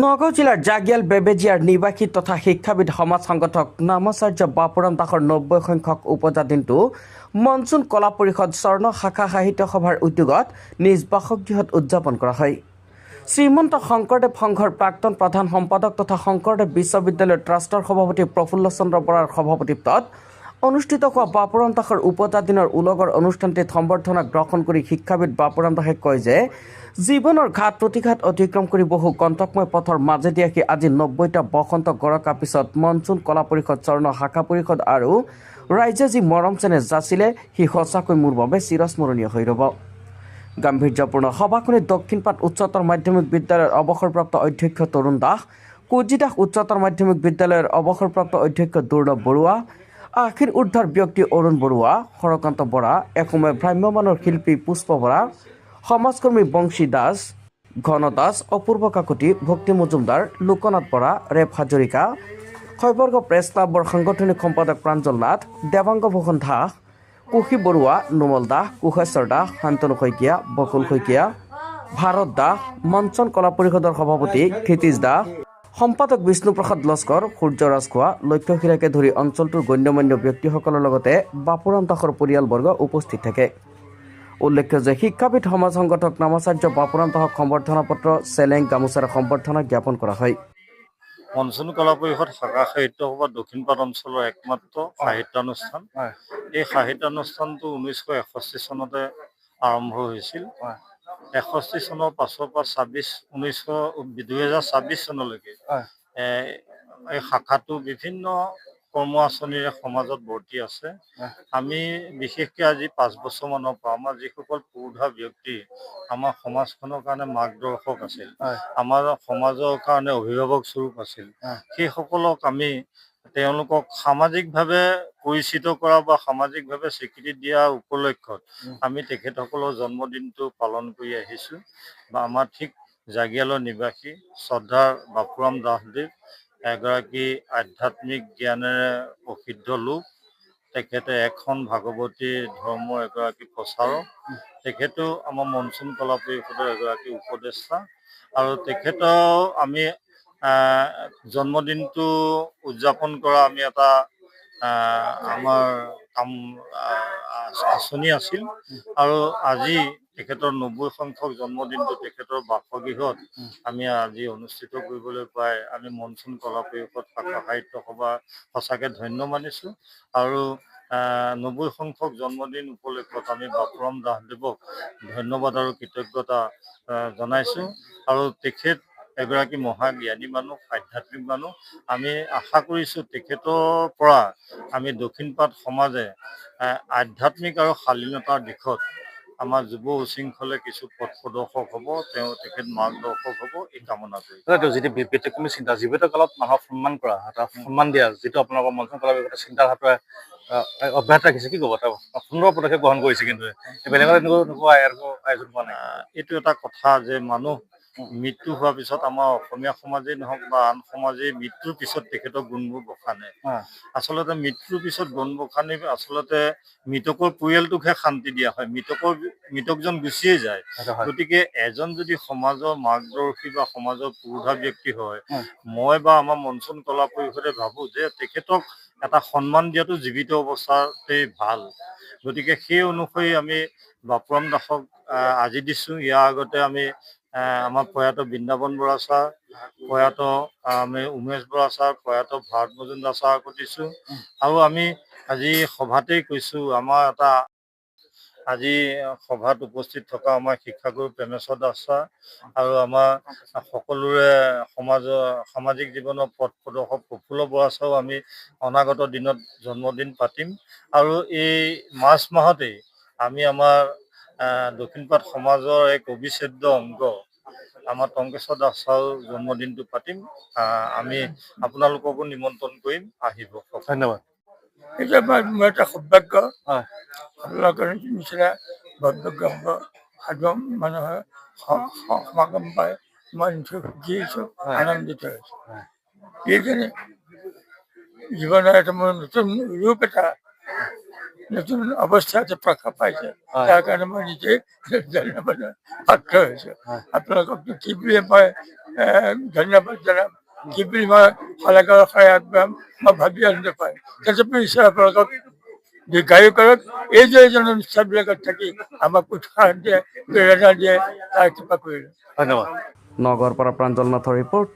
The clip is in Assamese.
নগাঁও জিলাৰ জাগিয়াল বেবেজিয়াৰ নিবাসী তথা শিক্ষাবিদ সমাজ সংগঠক নামাচাৰ্য বাপুৰাম দাসৰ 90 সংখ্যক উপজা দিনটো মনচুন কলা পৰিষদ স্বৰ্ণ শাখা সাহিত্য সভাৰ উদ্যোগত নিজ বাসগৃহত উদযাপন কৰা হয়। শ্ৰীমন্ত শংকৰদেৱ সংঘৰ প্ৰাক্তন প্ৰধান সম্পাদক তথা শংকৰদেৱ বিশ্ববিদ্যালয় ট্ৰাষ্টৰ সভাপতি প্ৰফুল্ল চন্দ্ৰ বৰাৰ সভাপতিত্বত অনুষ্ঠিত হোৱা বাপুৰাম দাসৰ উপজা দিনৰ উলগৰ অনুষ্ঠানটিত সম্বৰ্ধনা গ্ৰহণ কৰি শিক্ষাবিদ বাপুৰাম দাসে কয় যে জীৱনৰ ঘাট প্ৰতিঘাত অতিক্ৰম কৰি বহু কণ্টকময় পথৰ মাজেদি আহি আজি 90টা বসন্ত গৰকা পিছত মনচুন কলা পৰিষদ স্বৰ্ণ শাখা পৰিষদ আৰু ৰাইজে যি মৰম চেনেহ যাচিলে সি সঁচাকৈ মোৰ বাবে চিৰস্মৰণীয় হৈ ৰ'ব। গাম্ভীৰ্যপূৰ্ণ সভাখনিত দক্ষিণপাট উচ্চতৰ মাধ্যমিক বিদ্যালয়ৰ অৱসৰপ্ৰাপ্ত অধ্যক্ষ তৰুণ দাস, কোজিদাস উচ্চতৰ মাধ্যমিক বিদ্যালয়ৰ অৱসৰপ্ৰাপ্ত অধ্যক্ষ দুৰ্লভ বৰুৱা, আশীৰ ঊৰ্ধৰ ব্যক্তি অৰুণ বৰুৱা, হৰকান্ত বৰা, এসময় ভ্ৰাম্যমানৰ শিল্পী পুষ্প বৰা, সমাজকৰ্মী বংশী দাস, ঘন দাস, অপূৰ্ব কাকতি, ভক্তি মজুমদাৰ, লোকনাথ বৰা, ৰেপ হাজৰিকা, শৈবৰ্গ প্ৰেছ ক্লাবৰ সাংগঠনিক সম্পাদক প্ৰাঞ্জল নাথ, দেৱাংগ ভূষণ দাস, কুশী বৰুৱা, নোমল দাস, কুশেশ্বৰ দাস, শান্তনু শইকীয়া, বকুল শইকীয়া, ভাৰত দাস, মঞ্চন কলা পৰিষদৰ সভাপতি ক্ষিতিজ দাস, সম্পাদক বিষ্ণুপ্ৰসাদ লস্কৰ, সূৰ্য ৰাজখোৱা, লক্ষ্যশিৰাকে ধৰি অঞ্চলটোৰ গণ্যমান্য ব্যক্তিসকলৰ লগতে বাপুৰাম দাসৰ পৰিয়ালবৰ্গ উপস্থিত থাকে। উল্লেখ্য যে শিক্ষাবিদ সমাজ সংগঠক নামাচাৰ্য বাপুৰাম দাসক সম্বৰ্ধনা পত্ৰ, চেলেং, গামোচাৰে সম্বৰ্ধনা জ্ঞাপন কৰা হয়। মনচুন কলা পৰিষদ শাখা সাহিত্য সভা দক্ষিণপাট অঞ্চলৰ একমাত্ৰ সাহিত্যানুষ্ঠান। এই সাহিত্যানুষ্ঠানটো 1961 চনতে আৰম্ভ হৈছিল। 61 চনৰ পাছৰ পৰা 2026 চনলৈকে এই শাখাটো বিভিন্ন কৰ্ম আঁচনিৰে সমাজত বৰ্তি আছে। আমি বিশেষকৈ আজি 5 বছৰমানৰ পৰা আমাৰ যিসকল পুৰুধা ব্যক্তি আমাৰ সমাজখনৰ কাৰণে মাৰ্গদৰ্শক আছিল, আমাৰ সমাজৰ কাৰণে অভিভাৱক স্বৰূপ আছিল, সেইসকলক আমি তেওঁলোকক সামাজিকভাৱে পৰিচিত কৰা বা সামাজিকভাৱে স্বীকৃতি দিয়া উপলক্ষত আমি তেখেতসকলৰ জন্মদিনটো পালন কৰি আহিছোঁ। বা আমাৰ ঠিক জাগিয়ালৰ নিবাসী শ্ৰদ্ধাৰ বাপুৰাম দাসদেৱ এগৰাকী আধ্যাত্মিক জ্ঞানেৰে প্ৰসিদ্ধ লোক। তেখেতে এখন ভাগৱতী ধৰ্মৰ এগৰাকী প্ৰচাৰক। তেখেতেও আমাৰ মনচুন কলা পৰিষদৰ এগৰাকী উপদেষ্টা আৰু তেখেতৰ আমি জন্মদিনটো উদযাপন কৰা আমি এটা আমাৰ কাম আঁচনি আছিল আৰু আজি তেখেতৰ 90 সংখ্যক জন্মদিনটো তেখেতৰ বাসগৃহত আমি আজি অনুষ্ঠিত কৰিবলৈ পাই আমি মনচুন কলা পৰিষদ শাখা সাহিত্য সভা সঁচাকৈ ধন্য মানিছোঁ আৰু 90 সংখ্যক জন্মদিন উপলক্ষত আমি বাপুৰাম দাসদেৱক ধন্যবাদ আৰু কৃতজ্ঞতা জনাইছোঁ আৰু তেখেত এগৰাকী মহাজ্ঞানী মানুহ, আধ্যাত্মিক মানুহ। আমি আশা কৰিছোঁ তেখেতৰ পৰা আমি দক্ষিণপাট সমাজে আধ্যাত্মিক আৰু শালীনতাৰ দিশত আমাৰ যুৱ উশৃংখলে কিছু পথ প্ৰদৰ্শক হ'ব, তেখেত মাৰ্গদৰ্শক হ'ব, এই কামনা কৰি যিটো ব্যতিক্ৰমী চিন্তা জীৱিত কালত মানুহক সন্মান কৰা, এটা সন্মান দিয়া, যিটো আপোনালোকৰ মঞ্চন কলা পৰিষদৰ চিন্তাধাৰাটোৱে অব্যাহত ৰাখিছে, কি ক'ব? এটা সুন্দৰ পদক্ষেপ গ্ৰহণ কৰিছে, কিন্তু বেলেগত এনেকুৱা আয়োজন কৰা নাই। এইটো এটা কথা যে মানুহ মৃত্যু হোৱাৰ পিছত আমাৰ অসমীয়া সমাজেই নহওক বা আন সমাজেই মৃত্যুৰ পিছত তেখেতৰ গুণবোৰ বখানে। আচলতে মৃত্যুৰ পিছত গুণ বখানি আচলতে মৃতকৰ পৰিয়ালটোকহে শান্তি দিয়া হয়, মৃতকজন গুচিয়ে যায়। গতিকে এজন যদি সমাজৰ মাৰ্গদৰ্শী বা সমাজৰ পুৰুধা ব্যক্তি হয়, মই বা আমাৰ মনচুন কলা পৰিষদে ভাবোঁ যে তেখেতক এটা সন্মান দিয়াটো জীৱিত অৱস্থাতেই ভাল। গতিকে সেই অনুসৰি আমি বাপুৰাম দাসক আজি দিছোঁ। ইয়াৰ আগতে আমি আমাৰ প্ৰয়াত বৃন্দাবন বৰা ছাৰ, প্ৰয়াত আমি উমেশ বৰা ছাৰ, প্ৰয়াত ভাৰত মজুমদাৰ ছাৰকো দিছোঁ আৰু আমি আজি সভাতেই কৈছোঁ আমাৰ এটা আজি সভাত উপস্থিত থকা আমাৰ শিক্ষাগুৰু প্ৰেমেশ্বৰ দাস ছাৰ আৰু আমাৰ সকলোৰে সামাজিক জীৱনৰ পথ প্ৰদৰ্শক প্ৰফুল্ল বৰা ছাৰো আমি অনাগত দিনত জন্মদিন পাতিম আৰু এই মাৰ্চ মাহতেই আমি আমাৰ দক্ষিণপাট সমাজৰ এক অবিচ্ছেদ্য অংগ আমাৰ টংকেশ্বৰ দাস ছাৰৰ জন্মদিনটো পাতিম। আমি আপোনালোককো নিমন্ত্ৰণ কৰিম, আহিব। ধন্যবাদ। এটা মোৰ এটা সৌভাগ্য, আপোনালোকৰ নিচিনা ভব্য সাধু মানুহৰ সমাগম পাই মই নিশ্চয় সুখী হৈছোঁ, আনন্দিত হৈছোঁ। এইকাৰণে জীৱনৰ এটা মোৰ নতুন ৰূপ, এটা নতুন অৱস্থা এটা প্ৰকাশ পাইছে, তাৰ কাৰণে মই নিজে ধন্যবাদ পাত্ৰ হৈছোঁ। আপোনালোককতো কি বুলি মই ধন্যবাদ জনাম কি বুলি মই কলাকাৰৰ সহায় আগবঢ়াম মই ভাবি আছোঁ নাপায় তথাপি ঈশ্বৰ আপোনালোকক দীৰ্ঘায়ু কৰক এই যে এজন অনুষ্ঠানবিলাকত থাকি আমাক উৎসাহ দিয়ে প্ৰেৰণা দিয়ে তাৰ কৃপা কৰিলোঁ ধন্যবাদ। নগৰৰ পৰা প্ৰাঞ্জল নাথৰ ৰিপৰ্ট।